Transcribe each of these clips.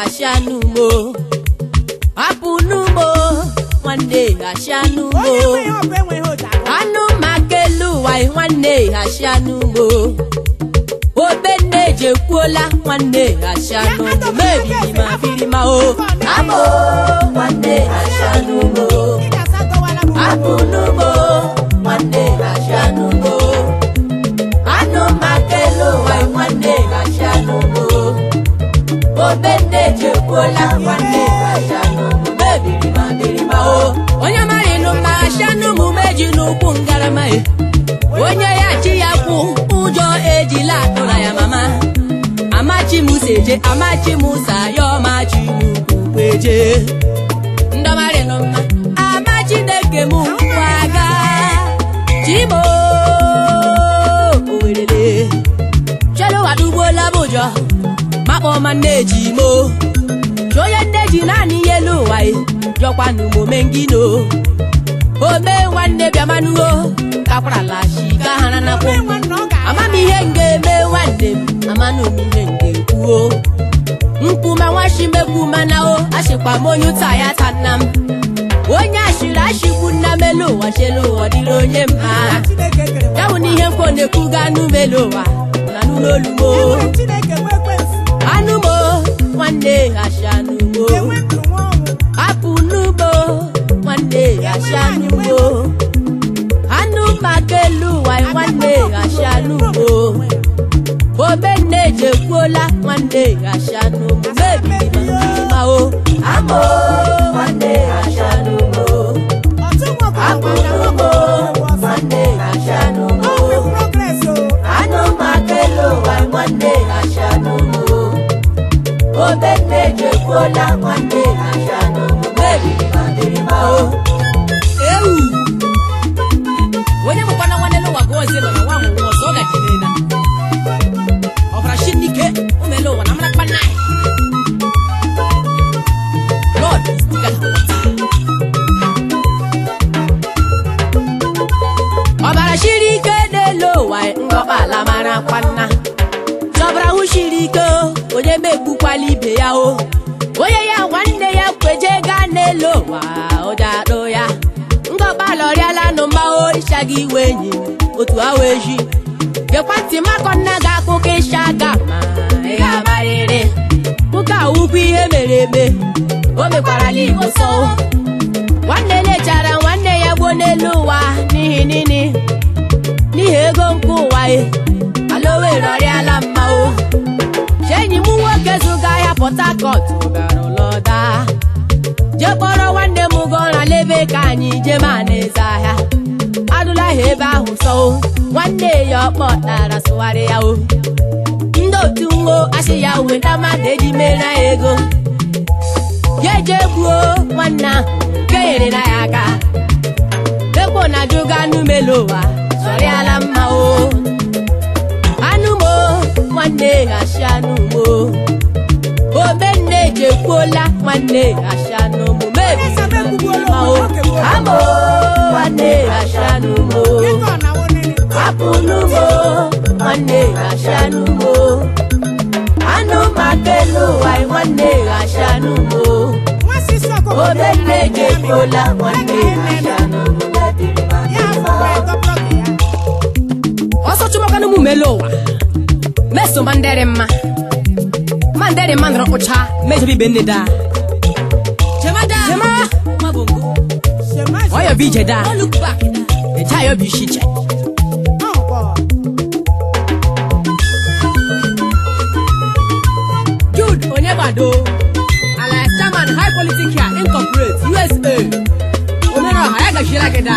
Ashanumo Apunumo one day Ashanumo Anu Makelu why one day Ashanumo Obene Jekuola one day Ashanumo maybe ma firima o Amo one day Ashanumo Apunumo one day Ashanumo Anu Makelu why one day Ashanumo Obende Jekuola one day Ashanumo maybe ma firima o Onya marino ma Ashanumo meji n'ukwu ngarama e Onye ya chi ya kwu ujo ejila tola ya mama Amachi museje amachi musa yo machi n'ukwu kweje Ndo marino ma amachi deke mu kwaga Chimo Owerele Chelo wadugbo labojo Mapo maneji mo Joye neji nani yelu wai Jokwanu mo mengino Ome wande biamanuo Kapra la shika hanana po Amami henge me wande Amanu mi henge kuo Nkuma washime kumanao Ashikwa monyu taya tanam Onya shira shikuna melo Washelo wadilo nyema Yauni hemko nekuga numeloa Nanu lolumo Anumo wande Ashanumo Apunumo wande Ashanumo Anu Makelu why one day Ashanumo Obene Jekuola one day Ashanumo maybe ma o Amo one day Ashanumo Apunumo one day Ashanumo Anu Makelu why one day Ashanumo Obene Jekuola one day Ashanumo maybe ma o Wanya mwana wanelo wagoze na wangu wozoga kinena Ofrashinike umelo wanamla kbanai Lord stika hawata Obarashirike delo wa ngoba la mara kwana Sobra ushirike oye mebu kwalibe ya o Oye ya wande ya kwejega nelo wa ojado ya Ngoba loriala no mao ishagi wenyi otu aweji Gekwati makonna ga kuke shaga ma ega barere Muka ukwu ihe mereme o mekwara libo so Nwanne lechara nwanne ya gbo n'elu wa n'ihi nini N'ihi ego nkụwa e alowe loriala mma o Shenyi mu nwoke zuga ya Port Harcourt gara ụlọda Jekpọrọ nwanne m gọra lebe ka anyị jema n'eze ahịa Adụla ebe ahụ so nwanne ya ọkpọtara sụgharị ya o Ndị otu nwo asị ya weta mmadụ eji mere ego Ya eje gbuo nwanne ahụ kenyere na ya aka Ekwo na juga numelowa sọrịala mma o Anụmo nwanne Ashanumo Obene Jekuola nwanne Ashanumo maybe ma o Amo nwanne Ashanumo Apunumo nwanne Ashanumo Anu Makelu why nwanne Ashanumo Obene Jekuola nwanne Ashanumo Oso chumokanu mumelowa Meso mandere mma Mandere mandro ocha meje bi beneda Jema mabongo Oyo bi jeda look back e chayo bi shiche Jude Onyebado ala Saman High Politics here Incorporate USA Onera haya ga shira keda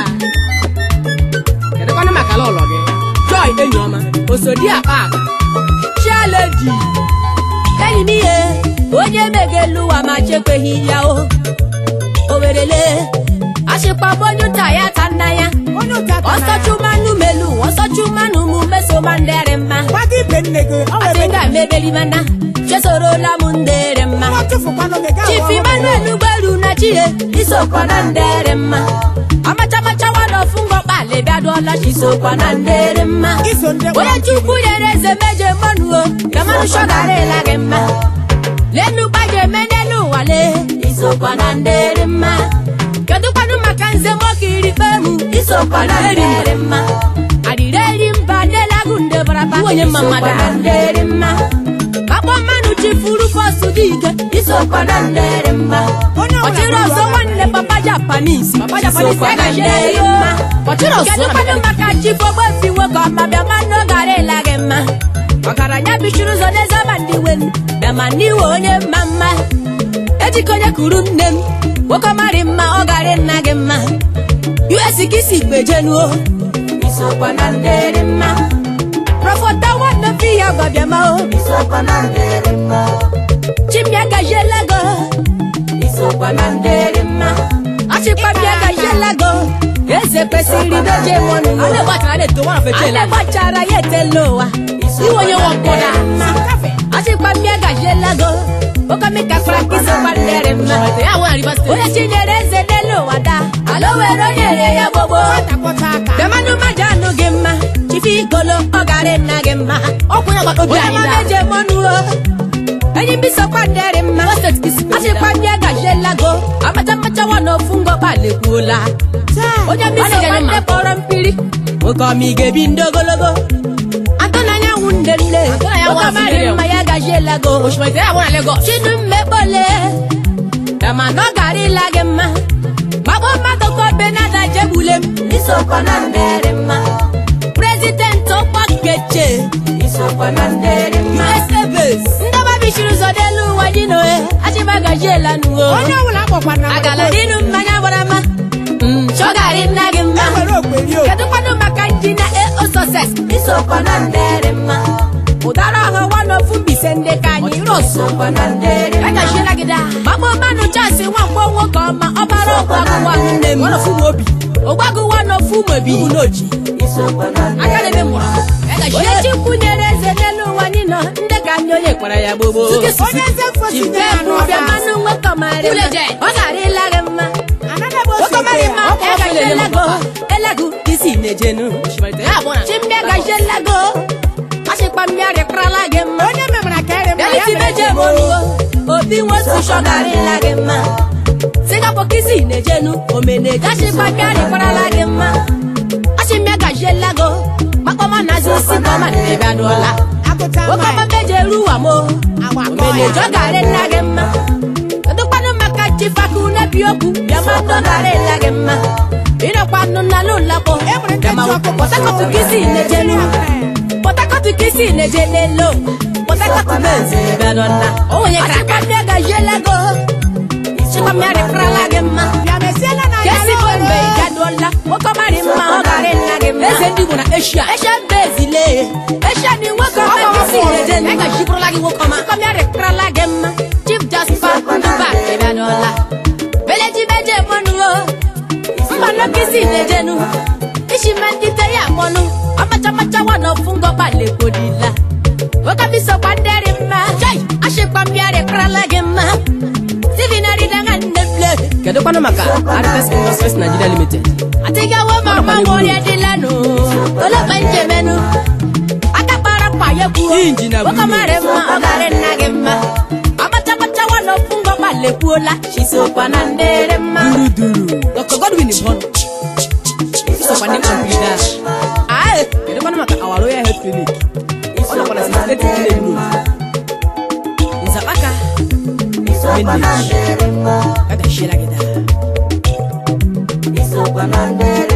Kedo kono makala ologe Joy Enyoma Osodi apa Challenge Enimiye Oje megelu wa machekwehi ya o Owerele Ashipa bonyu taya tanaya Osachumanu melu Osachumanu mumeso mandere ma Atenga mebeli mana Chesoro la mundere ma Chifi manuelu gweru na chie Isokwa nandere ma Amacha wado fungo bale Biadola shisokwa nandere ma Oye chuku yereze meje manuo Kamanu shogare lage ma lenu baje menelu wale isokwa na ndere mma kedu kwanu maka nze mokiri pemu isokwa na ndere mma adireri mba nelagu nde baraba onye mamada ndere mma akpo manu chifuru fosu dike isokwa na ndere mma ochiro so wanne papa Japanese isokwa na ndere mma ochiro so kedu kwanu maka chifogbo fiwo ko mabia mano gare lage mma Makaranya bishuru zone zabandi wen Damani wonye mama Ejikonye kuru nnem Woko marima ogare nagema US kisi bejenuo Isokwa nandere ma Profota wana fiya babiama o Isokwa nandere ma Chimyaga jelago Isokwa nandere ma Achipamyaga jelago Eze pesiri doje monu Ale bachara to wana fechela Ale bachara yeteloa Iwonye wakoda Achikwa miega jelago Oka mika frakiso pandere mma Ya wana ribaste Oya chinyereze delo wada Alo wero nyere ya bobo Demanu majano gemma Chifi golo ogare na gemma Okunya kwa oda ina Oya mameje monu Enyi miso pandere mma Achikwa miega jelago Amata wano fungo pale kula Oya miso pande porompiri Oka mige bindo gologo Ndele okamari maya gajelago oshmete abona lego chinu mebole dama no gari lagema babo matoko benada jebulem isokwa na nderema president opakeche isokwa na nderema SBS ndaba bishiru zodelu wajino achiba gajela nuo onye wula akpokwa na agala dinu mmanya borama chogari nagema kedu kwanu maka njina success isokwa na nderema udara ho wano fumbi sende kanyi roso kwa na nderema aka shira gida babo manu chance wanko woko ma obara ogwagu wanne m wano fumu obi ogwagu wano fumu obi unoji isokwa na nderema aka lebe mura aka shira chikunyereze nelu wanino ndeka nyonye kwara ya bobo onye ze fosi nyano bia manu woko mare ogari lagema woko mare ma aka shelago elagu isi nejenu Chimbega jelago Ashikwa miare krala gema Onye memra kere ma Yaliti meje monu Obi wosu shogari la gema Singapo kisi nejenu Omene gashikwa miare krala gema Ashimega jelago Makoma nazi usikoma nebe dola Wakoma meje ruwa mo Omene jogari la gema Dukpanu maka chifaku nebioku Yamando gari la gema Ino kwanu na lula po Potako tukisi nejelu Potako tukisi nejelelo Potako tumenzi nebelona Oye kraka Ashikwa jelago Ashikwa miare krala gema Kesi bombe ikadola Woko marima ogare na gema Eze ndi wana Asia bezile Asia ni woko mekisi nejelu Ega shibro lagi woko ma Ashikwa miare krala gema Chief Jasper Nduba nebelona Beleji beje monu Mbano kisi nejenu Ishimendite ya monu Amacha wana fungo pale kodila Waka biso pandere ma Jai Ashikwa miare krala gema Sivinari dangan neble Kedo kwano maka Artes Industries Nigeria Limited Atiga wa mama mwori adilano Ola panje menu Aka para pa yeku Waka marema ogare na gema Amacha wana fungo pale kuola Shisokwa na ndere ma Dr. Godwin Ibon Isokwa ni complete Aye Kedo kwano maka our Royal Health Clinic Ona kwa na 68 clinic Nzapaka Isokwa na ndere ma Aka shira gida Isokwa na ndere